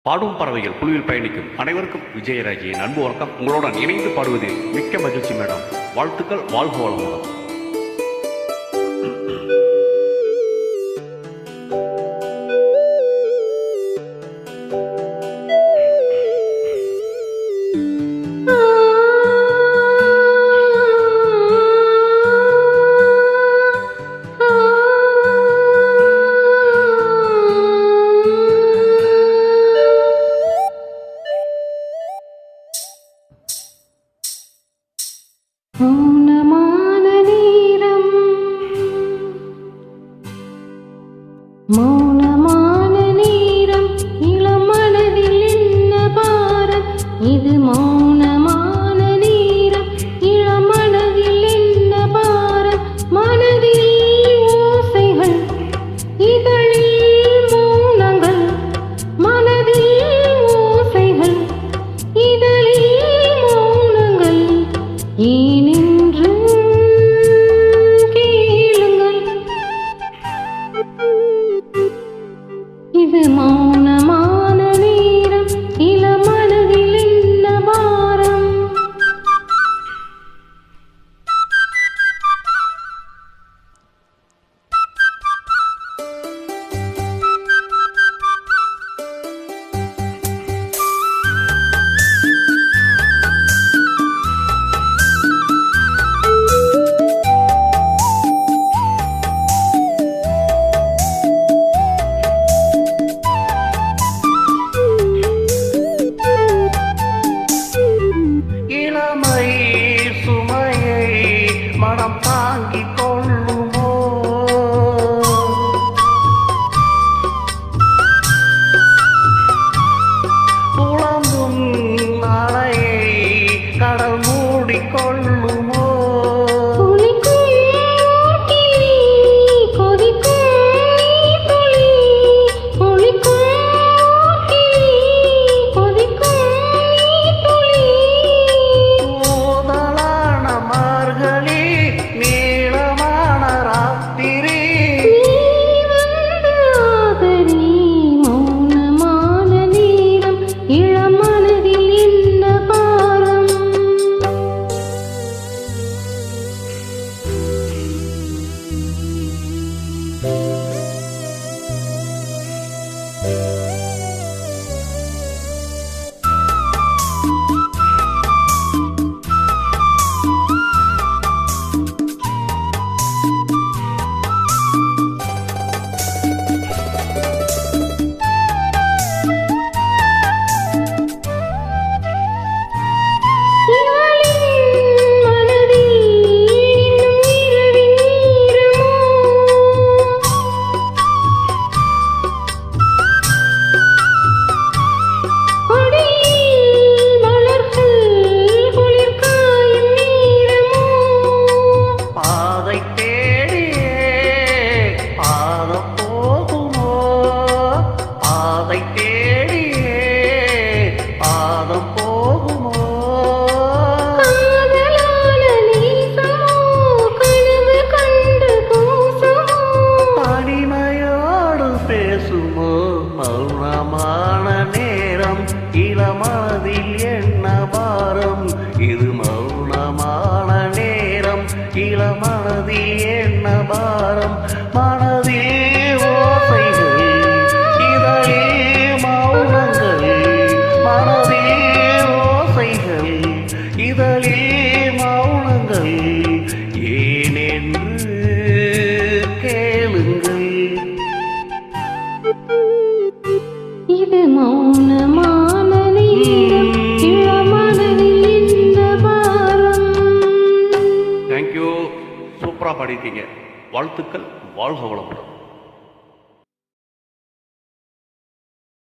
பாடும் பறவைகள் குழுவில் பயணிக்கும் அனைவருக்கும் விஜயராஜியின் அன்பு வணக்கம். உங்களுடன் இணைந்து பாடுவதில் மிக்க மகிழ்ச்சி மேடம். வாழ்த்துக்கள். வாழ்க வளமுடன். மௌனமான நேரம், மௌனமான நேரம், இளம் மனதில் என்ன பாரம்? இது மௌனமான நேரம், இளம் மனதில் என்ன பாரம்? மனதில் ஓசைகள், இதழில் மௌனங்கள், மனதில் ஓசைகள், இதழில் மௌனங்கள். ஏனென்று கேளுங்கள், இது மௌனமான நேரம், இளமனதில் என்ன பாரம்? மனம் தாங்கிக் கொள்ளுமோ? புலம்பும் அலையை கடல் மூடிக்கொள்ளுமோ? மௌனமான நேரம், இளமனதில் என்ன பாரம்? இது மௌனமான நேரம், இளமனதில் என்ன பாரம்? மனதில் ஓசைகள், இதழில் மௌனங்கள், மனதில் ஓசைகள், இதழில் மௌனங்கள். ஏனென்று கேளுங்கள், இது மௌனமான நேரம், இளமனதில் என்ன பாரம்? தேங்க்யூ. சூப்பரா பாடிட்டீங்க. வாழ்த்துக்கள். வாழ்க வளமுடன்.